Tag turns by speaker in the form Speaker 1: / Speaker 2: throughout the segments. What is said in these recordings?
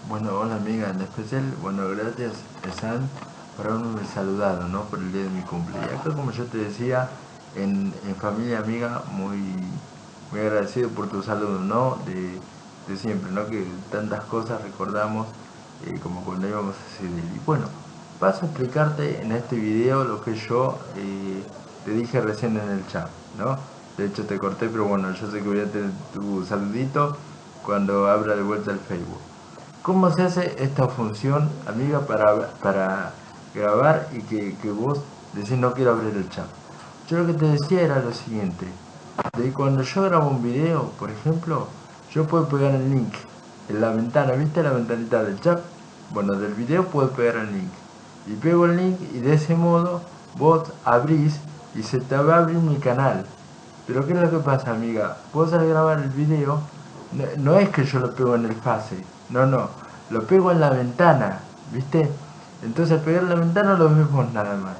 Speaker 1: Bueno, hola amiga, en especial, bueno, gracias San por haberme saludado, ¿no? Por el día de mi cumpleaños. Y acá, como yo te decía, en familia amiga, muy agradecido por tu saludo, ¿no? De siempre, ¿no? Que tantas cosas recordamos, como cuando íbamos a CDL. Y bueno, paso a explicarte en este video lo que yo te dije recién en el chat, ¿no? De hecho te corté, pero bueno, yo sé que voy a tener tu saludito cuando abra de vuelta el Facebook. ¿Cómo se hace esta función, amiga, para grabar y que vos decís no quiero abrir el chat? Yo lo que te decía era lo siguiente, de cuando yo grabo un video, por ejemplo, yo puedo pegar el link en la ventana, ¿viste la ventanita del chat? Bueno, del video puedo pegar el link. Y pego el link y de ese modo vos abrís y se te va a abrir mi canal. Pero ¿qué es lo que pasa, amiga? Vos al grabar el video, no es que yo lo pego en el face, no, lo pego en la ventana, ¿viste? Entonces al pegar en la ventana lo ves vos nada más.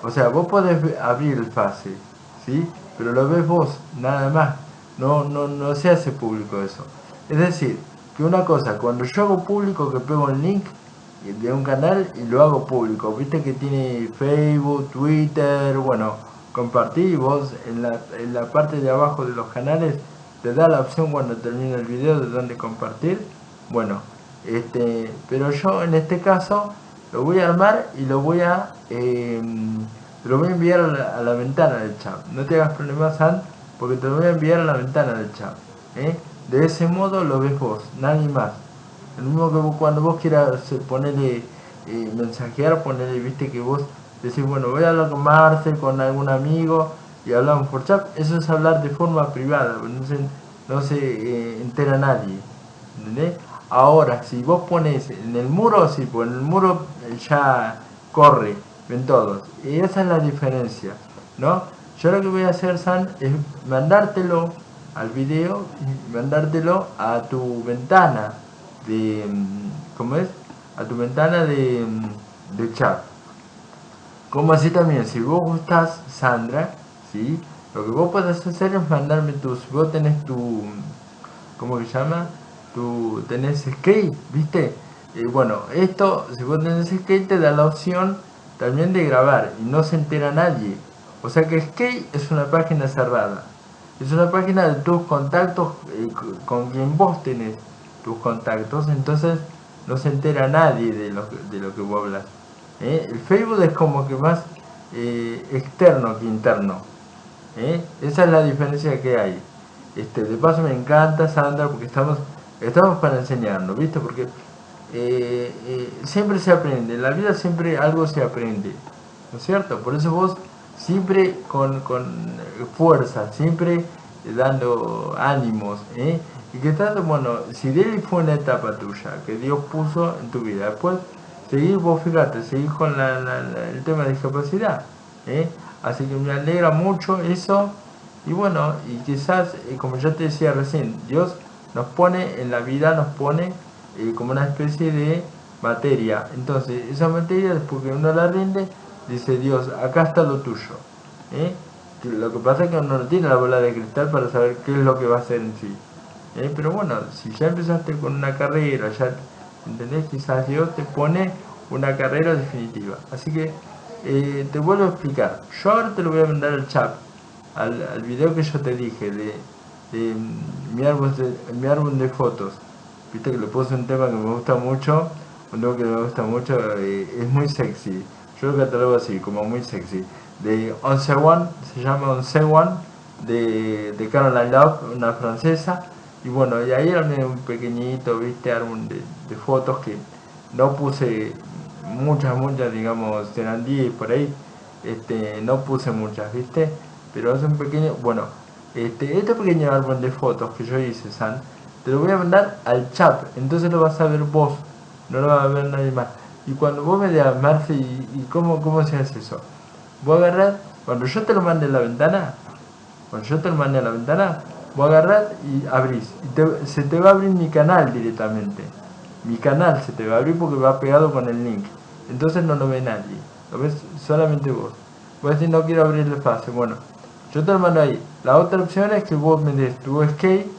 Speaker 1: O sea, vos podés abrir el face, ¿sí? Pero lo ves vos, nada más. No se hace público eso. Es decir, que una cosa, cuando yo hago público que pego el link de un canal y lo hago público, viste que tiene Facebook, Twitter, bueno, compartir, vos en la parte de abajo de los canales te da la opción cuando termina el video de dónde compartir. Bueno, pero yo en este caso lo voy a armar y lo voy a enviar a la ventana del chat. No te hagas problemas, San, porque te lo voy a enviar a la ventana del chat. ¿Eh? De ese modo lo ves vos, nadie más. Lo mismo que cuando vos quieras ponerle, mensajear, ponerle, viste que vos decís, bueno, voy a hablar con Marcel, con algún amigo y hablamos por chat. Eso es hablar de forma privada, no se entera nadie. ¿Entendés? Ahora, si vos pones en el muro, sí, pues en el muro ya corre, ven todos. Y esa es la diferencia, ¿no? Yo lo que voy a hacer, San, es mandártelo al video y mandártelo a tu ventana de, ¿cómo es? A tu ventana de chat. Como así también, si vos gustás, Sandra, ¿sí? Lo que vos podés hacer es mandarme si vos tenés ¿cómo que se llama? Tú tenés skate, ¿viste? Bueno, esto, si vos tenés skate, te da la opción también de grabar y no se entera nadie. O sea que skate es una página cerrada. Es una página de tus contactos con quien vos tenés tus contactos, entonces no se entera nadie de lo que vos hablas. El Facebook es como que más externo que interno. Esa es la diferencia que hay. De paso me encanta, Sandra, porque estamos para enseñarnos, ¿viste? Porque siempre se aprende, en la vida siempre algo se aprende, ¿no es cierto? Por eso vos siempre con fuerza, siempre dando ánimos, ¿eh? Y que tanto, bueno, si Delhi fue una etapa tuya que Dios puso en tu vida, después seguir, vos fíjate, seguir con el tema de discapacidad, ¿eh? Así que me alegra mucho eso. Y bueno, y quizás, como yo te decía recién, Dios nos pone en la vida, nos pone como una especie de materia. Entonces, esa materia, después que uno la rinde, dice Dios, acá está lo tuyo. ¿Eh? Lo que pasa es que uno no tiene la bola de cristal para saber qué es lo que va a hacer en sí. Pero bueno, si ya empezaste con una carrera, ya, ¿entendés? Quizás Dios te pone una carrera definitiva. Así que te vuelvo a explicar. Yo ahora te lo voy a mandar al chat, al video que yo te dije de mi álbum de fotos. Viste que le puse un tema que me gusta mucho, un tema que me gusta mucho, es muy sexy. Yo lo catalogo así, como muy sexy. De Once One, se llama Once One, de Caroline Love, una francesa. Y bueno, y ahí armé un pequeñito, viste, álbum de fotos que no puse muchas, digamos, serán 10 por ahí. No puse muchas, viste. Pero es un pequeño, bueno, este pequeño álbum de fotos que yo hice, San, te lo voy a mandar al chat, entonces lo vas a ver vos, no lo va a ver nadie más. Y cuando vos me digas, Marce, ¿y cómo se hace eso? Vos agarrás, cuando yo te lo mande en la ventana, cuando yo te lo mande a la ventana, vos agarrás y abrís. Y se te va a abrir mi canal directamente. Mi canal se te va a abrir porque va pegado con el link. Entonces no lo ve nadie. Lo ves solamente vos. Vos decís, no quiero abrir el pase. Bueno, yo te lo mando ahí. La otra opción es que vos me des tu skate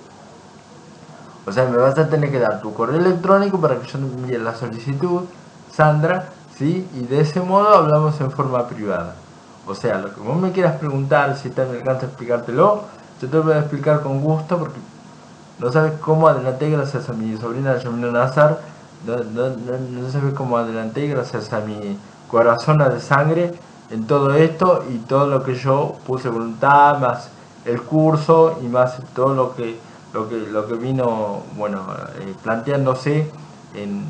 Speaker 1: O sea, me vas a tener que dar tu correo electrónico para que yo te envíe la solicitud, Sandra, ¿sí? Y de ese modo hablamos en forma privada. O sea, lo que vos me quieras preguntar, si está en el alcance de explicártelo, yo te lo voy a explicar con gusto porque no sabes cómo adelanté gracias a mi sobrina Yamina Nazar, no sabes cómo adelanté gracias a mi corazón de sangre en todo esto y todo lo que yo puse voluntad, más el curso y más todo lo que vino, bueno, planteándose en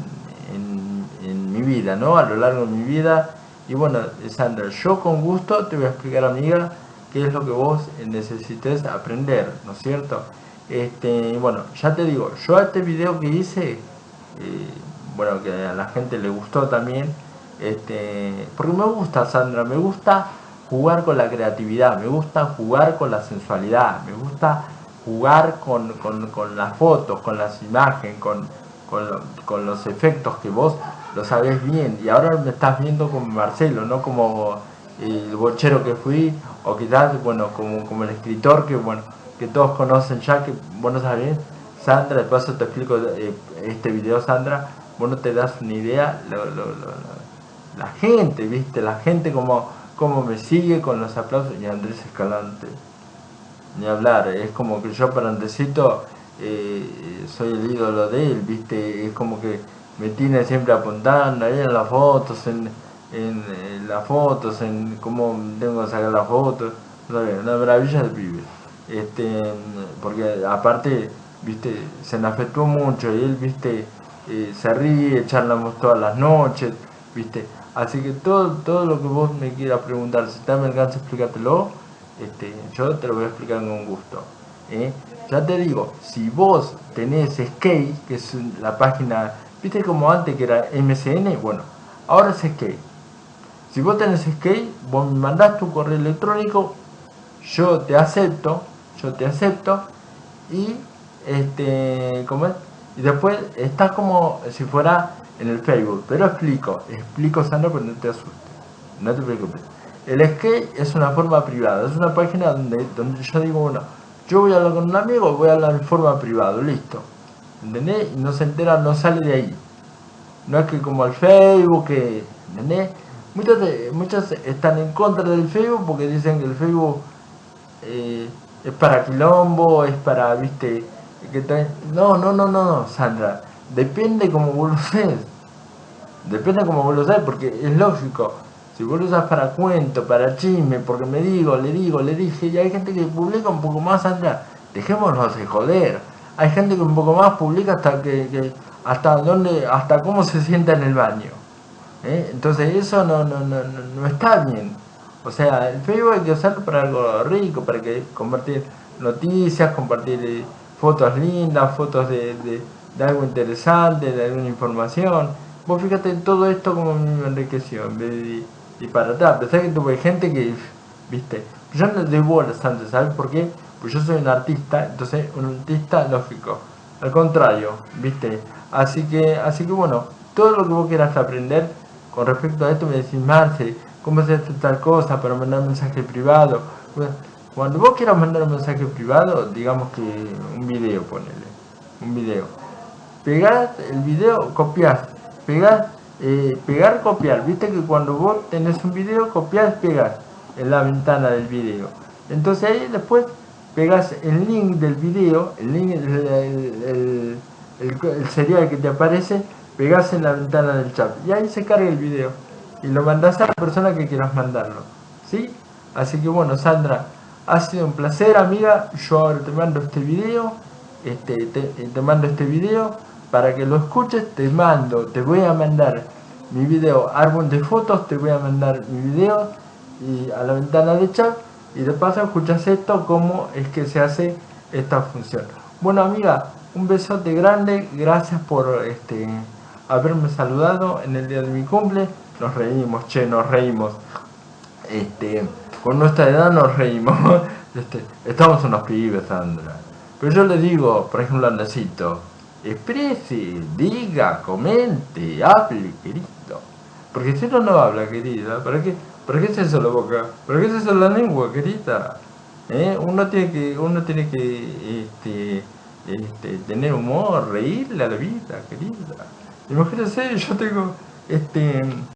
Speaker 1: mi vida, ¿no? A lo largo de mi vida. Y bueno, Sandra, yo con gusto te voy a explicar, amiga, qué es lo que vos necesites aprender, ¿no es cierto? Bueno, ya te digo, yo a este video que hice, bueno, que a la gente le gustó también, porque me gusta, Sandra, me gusta jugar con la creatividad, me gusta jugar con la sensualidad, me gusta jugar con las fotos, con las imágenes, con los efectos que vos lo sabés bien. Y ahora me estás viendo como Marcelo, no como el bochero que fui, o quizás, bueno, como el escritor que, bueno, que todos conocen ya, que vos no sabés. Sandra, de paso te explico este video, Sandra, vos no te das una idea, la gente, viste, la gente como me sigue con los aplausos. Y Andrés Escalante, ni hablar, es como que yo para Andresito soy el ídolo de él, viste, es como que me tiene siempre apuntando ahí en las fotos, en las fotos, en cómo tengo que sacar las fotos, una maravilla de pibe. Porque aparte, viste, se me afectó mucho y él, viste, se ríe, charlamos todas las noches, viste. Así que todo lo que vos me quieras preguntar, si te me alcanza, explícatelo, yo te lo voy a explicar con gusto. Ya te digo, si vos tenés Skate, que es la página, viste como antes que era MCN, bueno, ahora es Skate. Si vos tenés Skate, vos me mandás tu correo electrónico, yo te acepto, y ¿cómo es? Y después está como si fuera en el Facebook, pero explico, Sandra, pero no te asustes, no te preocupes. El skate es una forma privada, es una página donde yo digo, bueno, yo voy a hablar con un amigo, voy a hablar en forma privada, listo, ¿entendés? Y no se entera, no sale de ahí. No es que como el Facebook, que, ¿entendés? Muchos están en contra del Facebook porque dicen que el Facebook es para quilombo, es para, viste, no, Sandra, depende como vos lo usés, porque es lógico, si vos lo usas para cuento, para chisme, porque le dije, y hay gente que publica un poco más, Sandra, dejémonos de joder, hay gente que un poco más publica hasta cómo se sienta en el baño, entonces eso no está bien. O sea, el Facebook hay que usarlo para algo rico, para que compartir noticias, compartir fotos lindas, fotos de algo interesante, de alguna información. Vos fíjate en todo esto como me enriqueció, en vez de ir para atrás. Pensé que tuve gente que, viste, yo no doy bolas antes, ¿sabes por qué? Pues yo soy un artista, entonces un artista lógico. Al contrario, viste. Así que bueno, todo lo que vos quieras aprender con respecto a esto me decís, Marce, ¿cómo se hace tal cosa para mandar un mensaje privado? Bueno, cuando vos quieras mandar un mensaje privado, digamos que un video, ponele, un video. Pegás el video, copias, pegás, pegar, copiar. Viste que cuando vos tenés un video, copias, pegas en la ventana del video. Entonces ahí después pegas el link del video, el link, el serial que te aparece, pegas en la ventana del chat y ahí se carga el video y lo mandás a la persona que quieras mandarlo, ¿sí? Así que bueno, Sandra, ha sido un placer, amiga. Yo ahora te mando este video, te mando este video para que lo escuches. Te voy a mandar mi video árbol de fotos, te voy a mandar mi video y a la ventana de chat, y de paso escuchas esto, cómo es que se hace esta función. Bueno, amiga, un besote grande, gracias por haberme saludado en el día de mi cumple. Nos reímos, nos reímos. Con nuestra edad nos reímos. Estamos unos pibes, Sandra. Pero yo le digo, por ejemplo, a Andresito, exprese, diga, comente, hable, querido. Porque si no habla, querida, ¿para qué se hizo la boca? ¿Para qué se hizo la lengua, querida? Uno tiene que tener humor, reírle a la vida, querida. Imagínense, yo tengo